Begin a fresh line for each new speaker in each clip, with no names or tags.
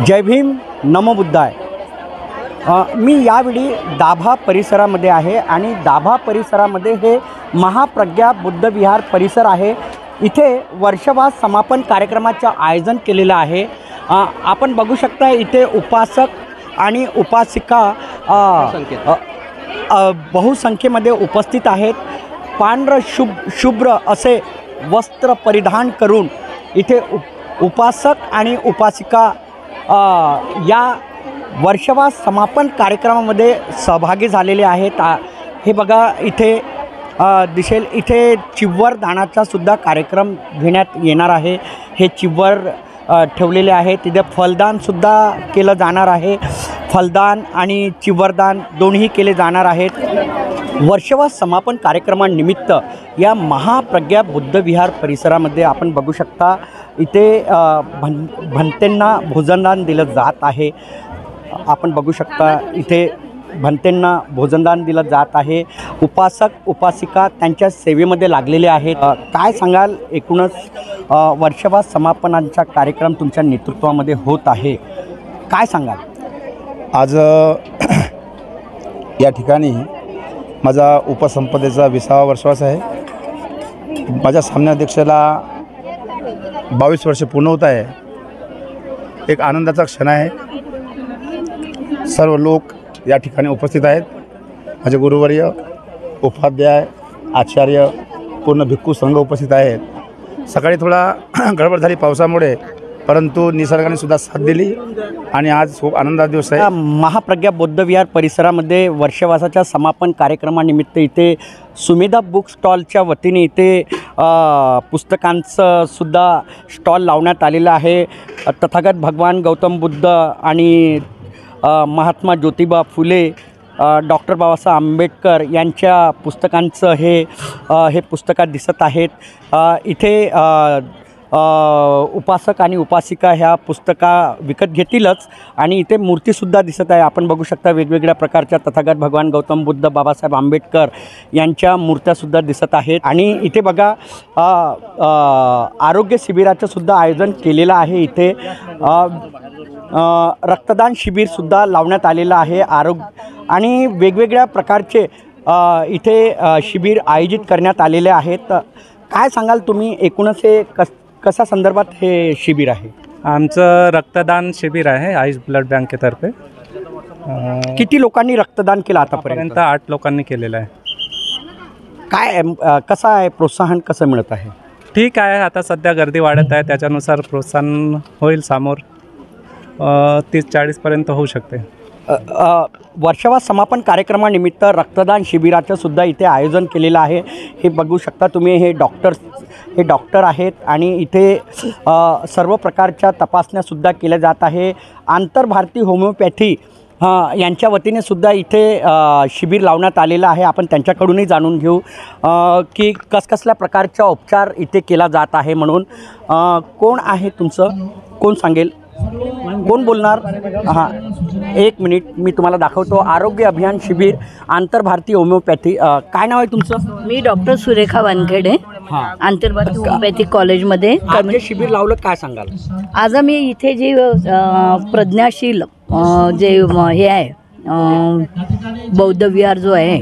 जय भीम, नमो बुद्धाय। मी यावेळी दाभा परिसरामध्ये आहे आणि दाभा परिसरामध्ये हे महाप्रज्ञा बुद्ध विहार परिसर आहे। इथे वर्षवास समापन कार्यक्रमाचं आयोजन केलेलं आहे। आपण बघू शकता इथे उपासक आणि उपासिका बहुसंख्येमध्ये उपस्थित आहेत। पांढर शुभ्र असे वस्त्र परिधान करून इथे उपासक आणि उपासिका या वर्षवास समापन कार्यक्रमामध्ये सहभागी झालेले आहेत। हे बघा इथे दिसेल, इथे चिव्वर दानाचा सुद्धा कार्यक्रम घेण्यात येणार आहे। हे चिव्वर ठेवलेले आहे, तिथे फलदान सुद्धा केलं जाणार आहे। फलदान आणि चिव्वरदान दोन्ही केले जाणार आहेत। वर्षवास समापन कार्यक्रमानिमित्त या महाप्रज्ञा बुद्ध विहार परिसरामध्ये आपण बघू शकता इथे भंतेंना भोजनदान दिलं जात आहे। आपण बघू शकता इथे भंतेंना भोजनदान दिलं जात आहे। उपासक उपासिका त्यांच्या सेवेमध्ये लागलेले आहेत। काय सांगाल, एकूणच वर्षवास समापनाचा कार्यक्रम तुमच्या नेतृत्वामध्ये होत आहे, काय सांगाल?
आज या ठिकाणी माझा उपसंपदेचा 20वा वर्षवास आहे। माझ्या सामन्याध्यक्षाला 22 वर्ष पूर्ण होत आहे। एक आनंदाचा क्षण आहे। सर्व लोक या ठिकाणी उपस्थित आहेत। माझे गुरुवर्य, उपाध्याय, आचार्य, पूर्ण भिक्खू संघ उपस्थित आहेत। सकाळी थोडा गडबड झाली पावसामुळे, परंतु निसर्गाने सुद्धा साथ दिली आणि आज खूप आनंदाचा दिवस आहे।
महाप्रज्ञा बुद्ध विहार परिसरामध्ये वर्षवासाच्या समापन कार्यक्रमानिमित्त इथे सुमेधा बुक स्टॉलच्या वतीने इथे पुस्तकांचं सुद्धा स्टॉल लावण्यात आलेलं आहे। तथागत भगवान गौतम बुद्ध आणि महात्मा ज्योतिबा फुले, डॉक्टर बाबासाहेब आंबेडकर यांच्या पुस्तकांचं हे पुस्तकात दिसत आहेत। इथे उपासक आणि उपासिका ह्या पुस्तका विकत घेतीलच आणि इथे मूर्तीसुद्धा दिसत आहे। आपण बघू शकता वेगवेगळ्या प्रकारच्या तथागत भगवान गौतम बुद्ध, बाबासाहेब आंबेडकर यांच्या मूर्त्यासुद्धा दिसत आहेत। आणि इथे बघा आरोग्य शिबिराचं सुद्धा आयोजन केलेलं आहे। इथे रक्तदान शिबिरसुद्धा लावण्यात आलेलं आहे। आणि वेगवेगळ्या प्रकारचे इथे शिबिर आयोजित करण्यात आलेले आहेत। काय सांगाल तुम्ही, एकूणच हे कशा संदर्भात हे शिबिर आहे?
आमचं रक्तदान शिबिर आहे आयुष ब्लड बँकेतर्फे।
किती लोकांनी रक्तदान केलं आतापर्यंत?
8 लोकांनी केलेलं आहे।
काय कसं आहे, प्रोत्साहन कसं मिळत आहे?
ठीक आहे, आता सध्या गर्दी वाढत आहे, त्याच्यानुसार प्रोत्साहन होईल समोर 30-40 पर्यंत होऊ शकते।
वर्षवास समापन कार्यक्रमानिमित्त रक्तदान शिबिराचं सुद्धा इथे आयोजन केलेलं आहे। हे बघू शकता तुम्ही, हे डॉक्टर आहेत आणि इथे सर्व प्रकारच्या तपासण्यासुद्धा केल्या जात आहे। आंतरभारतीय होमिओपॅथी यांच्या वतीने सुद्धा इथे शिबिर लावण्यात आलेलं आहे। आपण त्यांच्याकडूनही जाणून घेऊ की कसल्या प्रकारचा उपचार इथे केला जात आहे म्हणून। कोण आहे तुमचं, कोण सांगेल, कोण बोलणार? हां, 1 मिनिट मी तुम्हाला दाखवतो। आरोग्य अभियान शिबिर आंतरभारतीय होमिओपॅथी, काय नाव आहे तुमचं?
मी डॉक्टर सुरेखा वानखेडे, आंतरभारतीय होमिओपॅथिक कॉलेजमध्ये
शिबिर लावलं, काय सांगाल?
आज आम्ही इथे जे प्रज्ञाशील जे हे आहे बौद्ध विहार जो आहे,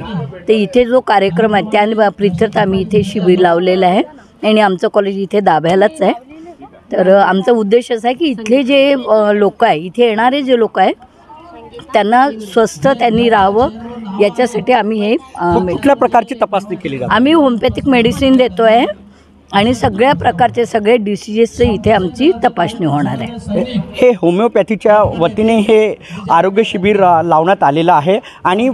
ते इथे जो कार्यक्रम आहे त्या प्रित्यर्थ आम्ही इथे शिबिर लावलेलं आहे आणि आमचं कॉलेज इथे दाभ्यालाच आहे। तर आमचा उद्देश असा आहे की इथले जे लोक आहे, इथे येणारे जे लोक आहे त्यांना स्वस्थ त्यांनी राहावं याच्यासाठी आम्ही हे
कुठल्या प्रकारची तपासणी केली जाते?
आम्ही होमिओपॅथिक मेडिसिन देतो आहे आणि सगळ्या प्रकारचे सगळे डिसीजेसचं इथे आमची तपासणी होणार आहे।
हे होमिओपॅथीच्या वतीने हे आरोग्य शिबिर लावण्यात आलेलं आहे आणि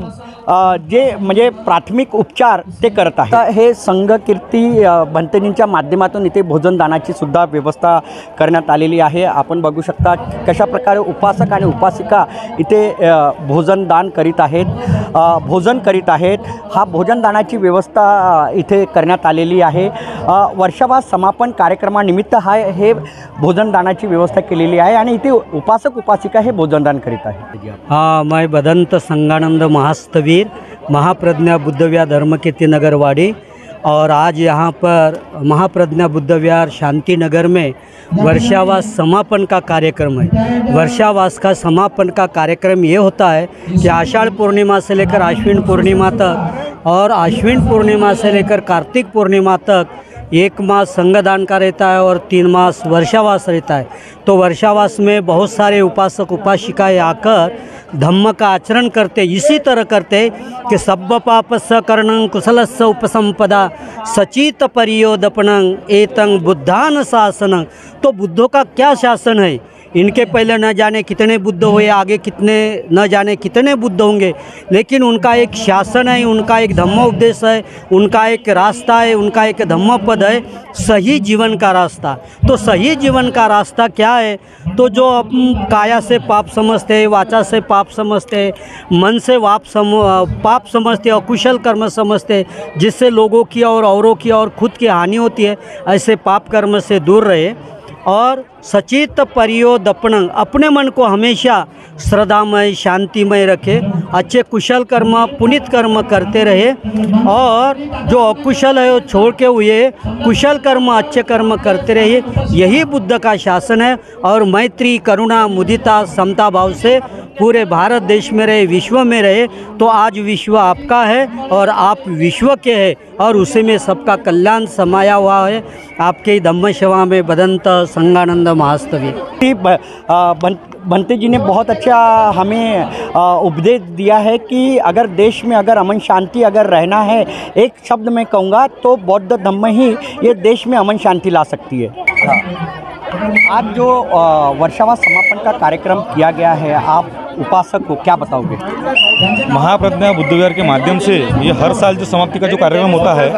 जे म्हणजे प्राथमिक उपचार ते करत आहे। हे संघकीर्ती भंतेजींच्या माध्यमातून इथे भोजनदानाची सुद्धा व्यवस्था करण्यात आलेली आहे। आपण बघू शकता कशा प्रकारे उपासक आणि उपासिका इथे भोजनदान करीत आहेत, भोजन करीत आहेत। हा भोजनदानाची व्यवस्था इथे करण्यात आलेली आहे। वर्षवास समापन कार्यक्रमानिमित्त हे भोजनदानाची व्यवस्था केलेली आहे आणि इथे उपासक उपासिका हे भोजनदान करीत आहे।
मैं बदंत संगानंद महास्तवीर महाप्रज्ञा बुद्धविहार धर्मकीर्ती नगरवाड़ी और आज यहाँ पर महाप्रज्ञा बुद्ध विहार शांति नगर में वर्षावास समापन का कार्यक्रम है। वर्षावास का समापन का कार्यक्रम ये होता है कि आषाढ़ पूर्णिमा से लेकर आश्विन पूर्णिमा तक और आश्विन पूर्णिमा से लेकर कार्तिक पूर्णिमा तक 1 मास संगदान का रहता है और 3 मास वर्षावास रहता है। तो वर्षावास में बहुत सारे उपासक उपासिकाएँ आकर धम्म का आचरण करते, इसी तरह करते कि सब्ब पापस्य करणं कुशलस्य उपसंपदा सचित परियोदपनं एतं बुद्धान शासनं। तो बुद्धों का क्या शासन है, इनके पहले न जाने कितने बुद्ध हुए, आगे कितने न जाने कितने बुद्ध होंगे, लेकिन उनका एक शासन है, उनका एक धम्मोपदेश है, उनका एक रास्ता है, उनका एक धम्मपद है, सही जीवन का रास्ता। तो सही जीवन का रास्ता क्या है? तो जो हम काया से पाप समझते हैं, वाचा से पाप समझते हैं, मन से पाप समझते हैं, अकुशल कर्म समझते हैं, जिससे लोगों की और औरों की और खुद की हानि होती है, ऐसे पाप कर्म से दूर रहे और सचित परियोदपनं, अपने मन को हमेशा श्रद्धामय शांतिमय रखे, अच्छे कुशल कर्म पुनित कर्म करते रहे और जो अकुशल है वो छोड़ के हुए कुशल कर्म अच्छे कर्म करते रहिए। यही बुद्ध का शासन है। और मैत्री करुणा मुदिता समता भाव से पूरे भारत देश में रहे, विश्व में रहे। तो आज विश्व आपका है और आप विश्व के हैं और उसी में सबका कल्याण समाया हुआ है। आपके धम्म सेवा में बदंत संगानंद महास्तवी।
भंते जी ने बहुत अच्छा हमें उपदेश दिया है कि अगर देश में अगर अमन शांति अगर रहना है, एक शब्द में कहूँगा तो बौद्ध धम्म ही ये देश में अमन शांति ला सकती है। आज जो वर्षावास समापन का कार्यक्रम किया गया है, आप उपासक को क्या बताओगे?
महाप्रज्ञा बुद्ध विहार के माध्यम से ये हर साल जो समाप्ति का जो कार्यक्रम होता है,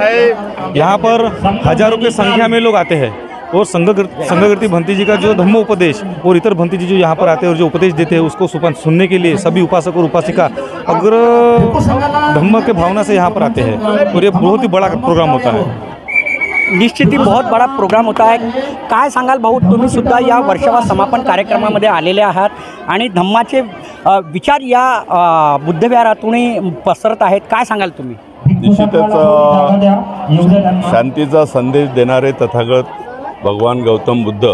यहाँ पर हजारों की संख्या में लोग आते हैं और संघकृति भंती जी का जो धम्म उपदेश और इतर भंती जी जो यहाँ पर आते हैं और जो उपदेश देते हैं उसको सुनने के लिए सभी उपासक और उपासिका अग्र धम्म के भावना से यहाँ पर आते हैं और ये बहुत ही बड़ा प्रोग्राम होता है।
निश्चित ही बहुत बड़ा प्रोग्राम होता है। काय सांगाल भाऊ, तुम्ही सुद्धा या वर्षावास समापन कार्यक्रमामध्ये आलेले आहात आणि धम्माचे विचार या बुद्ध विहारातूनही पसरत आहेत, काय सांगाल तुम्ही?
निश्चितच शांतीचा संदेश देणारे तथागत भगवान गौतम बुद्ध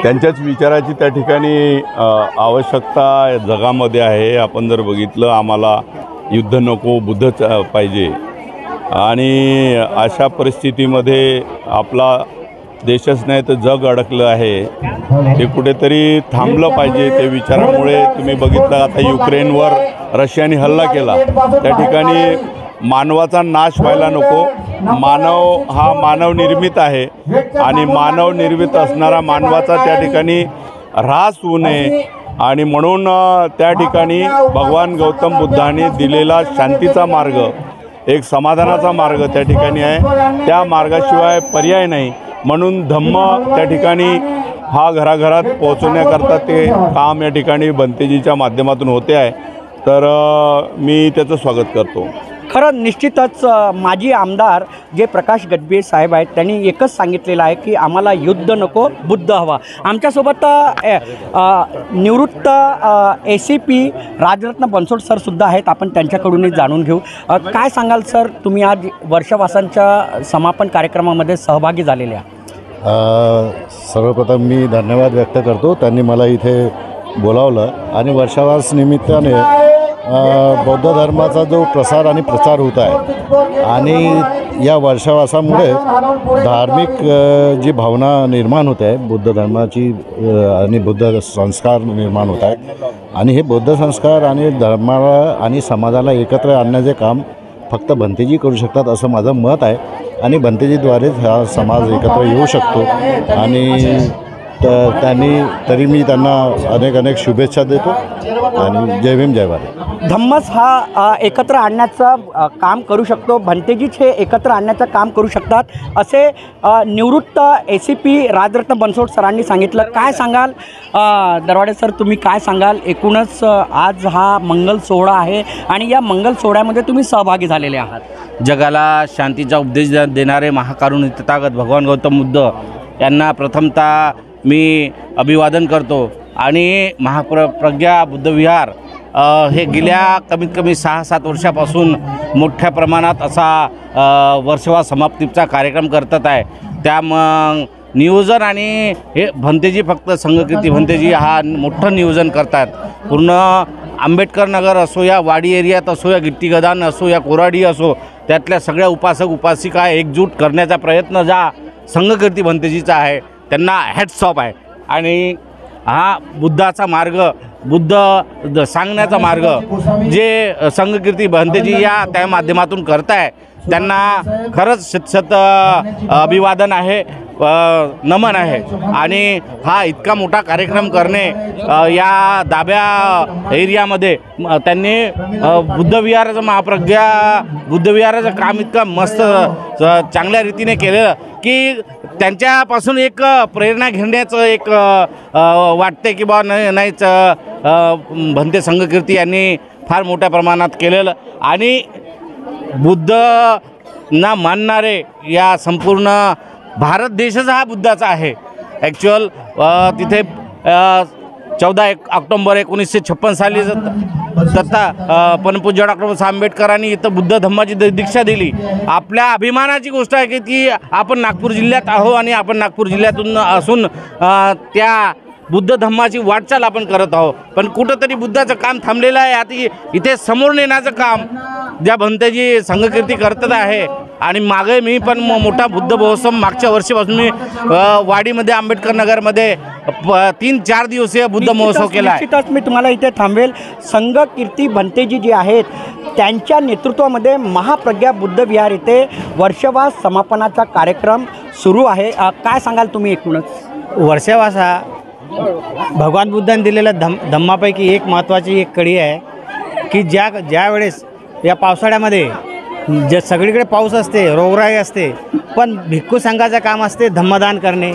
त्यांच्याच विचाराची त्या ठिकाणी आवश्यकता जगामध्ये आहे। आपण जर बघितलं, आम्हाला युद्ध नको, बुद्धच पाहिजे आणि अशा परिस्थितीमध्ये आपला देशच नाही तर जग अडकलं आहे, ते कुठेतरी थांबलं पाहिजे। ते विचारामुळे तुम्ही बघितलं, आता युक्रेनवर रशियाने हल्ला केला, त्या ठिकाणी मानवाचा नाश व्हायला नको। मानव हा मानव निर्मित आहे आणि मानव निर्मित असणारा मानवाचा त्या ठिकाणी ऱ्हास होऊ नये आणि म्हणून त्या ठिकाणी भगवान गौतम बुद्धांनी दिलेला शांतीचा मार्ग, एक समाधानाचा मार्ग त्या ठिकाणी आहे। त्या मार्गाशिवाय पर्याय नाही। म्हणून धम्म त्या ठिकाणी हा घराघरात पोहोचवण्याकरता ते काम या ठिकाणी भंतेजीच्या माध्यमातून होते आहे। तर मी त्याचं स्वागत करतो।
खरं निश्चितच माजी आमदार जे प्रकाश गजबे साहेब आहेत त्यांनी एकच सांगितलेलं आहे की आम्हाला युद्ध नको, बुद्ध हवा। आमच्यासोबत निवृत्त ACP राजरत्न बनसोड सर सुद्धा आहेत, आपण त्यांच्याकडूनही जाणून घेऊ। काय सांगाल सर, तुम्ही आज वर्षावासांच्या समापन कार्यक्रमामध्ये सहभागी झालेले आहात?
सर्वप्रथम मी धन्यवाद व्यक्त करतो, त्यांनी मला इथे बोलावलं आणि वर्षावास निमित्ताने बौद्ध धर्माचा जो प्रसार आणि प्रचार होत आहे आणि या वर्षावासामुळे धार्मिक जी भावना निर्माण होत आहे बुद्ध धर्माची आणि बुद्ध संस्कार निर्माण होत आहेत आणि हे बौद्ध संस्कार आणि धर्माला आणि समाजाला एकत्र आणण्याचे काम फक्त भंतेजी करू शकतात असं माझं मत आहे आणि भंतेजीद्वारेच हा समाज एकत्र येऊ शकतो आणि तरी मी त्यांना अनेक शुभेच्छा देतो आणि जय भीम जय भारत।
धम्मच हा एकत्र आणण्याचं काम करू शकतो, भंतेजीच हे एकत्र आणण्याचं काम करू शकतात असे निवृत्त ACP राजरत्न बनसोड सरांनी सांगितलं। काय सांगाल दरवाडे सर, तुम्ही काय सांगाल? एकूणच आज हा मंगल सोहळा आहे आणि या मंगल सोहळ्यामध्ये तुम्ही सहभागी झालेले आहात।
जगाला शांतीचा उपदेश देणारे महाकारुणी तथागत भगवान गौतम बुद्ध यांना प्रथमतः मी अभिवादन करतो आणि महाप्रज्ञा बुद्ध विहार हे गेल्या कमीत कमी 6-7 वर्षापासून मोठ्या प्रमाणात असा वर्षवास समाप्तीचा कार्यक्रम करतात आहे. त्या मग नियोजन आणि हे भंतेजी फक्त संघकीर्ती भंतेजी हा मोठं नियोजन करतात. पूर्ण आंबेडकर नगर असो या वाडी एरियात असो या गिट्टीगदान असो या कोराडी असो त्यातल्या सगळ्या उपासक उपासिका एकजूट करण्याचा प्रयत्न जा संघकीर्ती भंतेजीचा आहे. त्यांना हॅट्स ऑफ आहे. आणि हा बुद्धाचा मार्ग बुद्ध सांगण्याचा मार्ग जे संघकीर्ती भंतेजी या त्या माध्यमातून करताय त्यांना खरंच शत अभिवादन आहे, नमन आहे. आणि हा इतका मोठा कार्यक्रम करणे या दाब्या एरियामध्ये त्यांनी बुद्धविहाराचं महाप्रज्ञा बुद्धविहाराचं काम इतकं मस्त चांगल्या रीतीने केलेलं की त्यांच्यापासून एक प्रेरणा घेण्याचं एक वाटते की बा नाहीच भंते संघकीर्ती यांनी फार मोठ्या प्रमाणात केलेलं. आणि बुद्धना मानणारे या संपूर्ण भारत देशच हा बुद्धाचा आहे. ॲक्च्युअल तिथे 14 ऑक्टोंबर 1956 साली दत्ता पणपूज्य डॉक्टर बाबासाहेब आंबेडकरांनी इथं बुद्ध धम्माची दीक्षा दिली. आपल्या अभिमानाची गोष्ट आहे की आपण नागपूर जिल्ह्यात आहो आणि आपण नागपूर जिल्ह्यातून असून त्या बुद्ध धम्माची वाटचाल आपण करत आहोत. पण कुठंतरी बुद्धाचं काम थांबलेलं आहे. आता इथे समोर नेण्याचं काम ज्या भंतेजी संघकीर्ती करत आहे. आणि मागे मी पण मोठा बुद्ध महोत्सव मागच्या वर्षीपासून मी वाडीमध्ये आंबेडकर नगरमध्ये 3-4 दिवसीय बुद्ध महोत्सव केला आहे.
निश्चितच मी तुम्हाला इथे थांबवेल. संघकीर्ती भंतेजी जी आहेत त्यांच्या नेतृत्वामध्ये महाप्रज्ञा बुद्ध विहार इथे वर्षवास समापनाचा कार्यक्रम सुरू आहे. काय सांगाल तुम्ही एकूणच?
वर्षवास हा भगवान बुद्धांनी दिलेल्या धम्मापैकी एक महत्त्वाची एक कडी आहे की ज्या वेळेस या पावसाळ्यामध्ये जे सगळीकडे पाऊस असते, रोगराई असते, पण भिक्खू संघाचं काम असते धम्मदान करणे.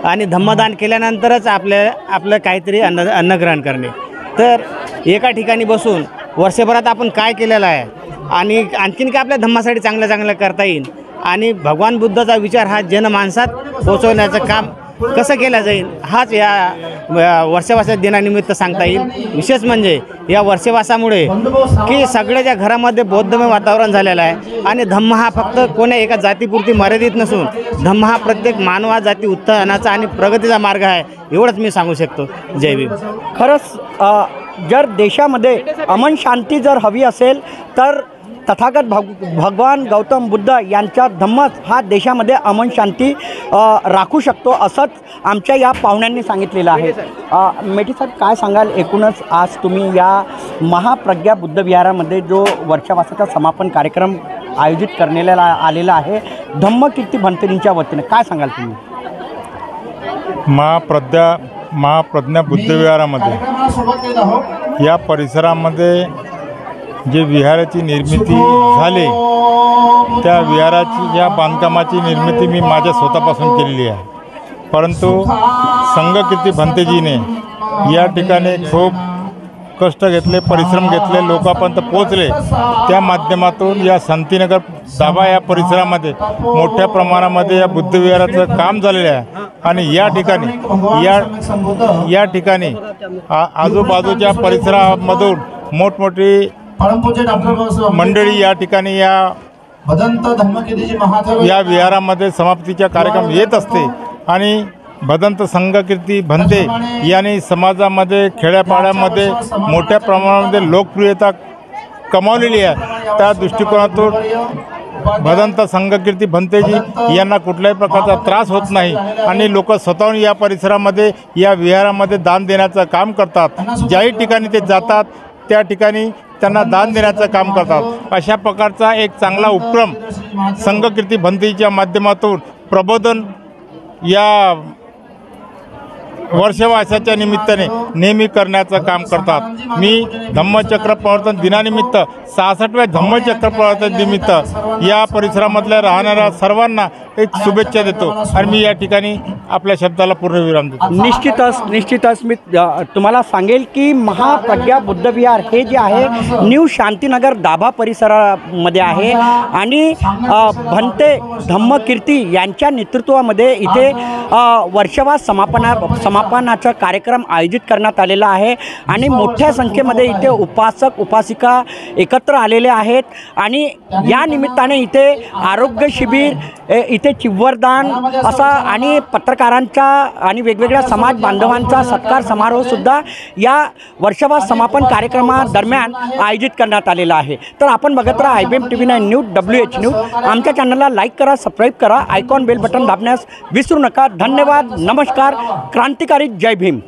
आणि धम्मदान केल्यानंतरच आपलं काहीतरी अन्नग्रहण करणे. तर एका ठिकाणी बसून वर्षभरात आपण काय केलेलं आहे आणि आणखीन काय आपल्या धम्मासाठी चांगलं करता येईल आणि भगवान बुद्धाचा विचार हा जनमानसात पोचवण्याचं काम कसं केलं जाईल हाच या वर्षवासा दिनानिमित्त सांगता येईल. विशेष म्हणजे या वर्षवासामुळे की सगळ्याच्या घरामध्ये बौद्धमय वातावरण झालेलं आहे. आणि धम्म हा फक्त कोण्या एका जातीपुरती मर्यादित नसून धम्म हा प्रत्येक मानवा जाती उत्थानाचा आणि प्रगतीचा मार्ग आहे. एवढंच मी सांगू शकतो. जय भीम.
खरंच जर देशामध्ये अमन शांती जर हवी असेल तर तथागत भगवान गौतम बुद्ध यांचा धम्मच हा देशामध्ये अमन शांती राखू शकतो असंच आमच्या या पाहुण्यांनी सांगितलेलं आहे. मेठी साहेब काय सांगाल एकूणच आज तुम्ही या महाप्रज्ञा बुद्ध विहारामध्ये जो वर्षवासाचा समापन कार्यक्रम आयोजित करण्याला आलेला आहे धम्मकीर्ती भंतेजींच्या वतीने काय सांगाल तुम्ही?
महाप्रज्ञा बुद्धविहारामध्ये या परिसरामध्ये जे विहाराची निर्मिती झाली त्या विहाराची या बांधकामाची निर्मिती मी माझ्या स्वतःपासून केलेली आहे. परंतु संघकीर्ती भंतेजीने या ठिकाणी खूप कष्ट घेतले, परिश्रम घेतले, लोकांपर्यंत पोचले. त्या माध्यमातून या शांतीनगर दाबा या परिसरामध्ये मोठ्या प्रमाणामध्ये या बुद्धविहाराचं काम झालेलं आहे. आणि या ठिकाणी आजूबाजूच्या परिसरामधून मोठमोठी मंडळी या ठिकाणी या विहारामध्ये समाप्तीचा कार्यक्रम येत असते. आणि भदंत संघकीर्ती भंते यांनी समाजामध्ये खेड्यापाड्यामध्ये मोठ्या प्रमाणामध्ये लोकप्रियता कमावलेली आहे. त्या दृष्टिकोनातून भदंत संघकीर्ती भंतेजी यांना कुठल्याही प्रकारचा त्रास होत नाही आणि लोक स्वतःहून या परिसरामध्ये या विहारामध्ये दान देण्याचं काम करतात. ज्याही ठिकाणी ते जातात त्या ठिकाणी त्यांना दान देण्याचं काम करतात. अशा प्रकारचा एक चांगला उपक्रम संघकीर्ती भंतेजीच्या माध्यमातून प्रबोधन या वर्षवासाच्या निमित्ताने नेहमी करण्याचं काम करतात. मी धम्मचक्र प्रवर्तन दिनानिमित्त 66व्या धम्मचक्र प्रवर्तन निमित्त या परिसरामधल्या राहणाऱ्या सर्वांना एक शुभेच्छा देतो आणि मी या ठिकाणी आपल्या शब्दाला पूर्णविराम देतो.
निश्चितच मी तुम्हाला सांगेल की महाप्रज्ञा बुद्धविहार हे जे आहे न्यू शांतीनगर दाभा परिसरामध्ये आहे आणि भंते धम्मकीर्ती यांच्या नेतृत्वामध्ये इथे वर्षवास समापनाचा कार्यक्रम आयोजित करण्यात आलेला आहे आणि मोठ्या संख्येमध्ये इथे उपासक उपासिका एकत्र आलेले आहेत आणि या निमित्ताने इथे आरोग्य शिबिर इथे चिव्वरदान असा आणि पत्रकारांचा आणि वेगवेगळ्या समाज बांधवांचा सत्कार समारोहसुद्धा या वर्षवास समापन कार्यक्रमादरम्यान आयोजित करण्यात आलेला आहे. तर आपण बघत राहा IBM TV9 news WH news. आमच्या चॅनलला लाईक करा, सबस्क्राईब करा, आयकॉन बेल बटन दाबण्यास विसरू नका. धन्यवाद, नमस्कार, क्रांतिकारी, जय भीम.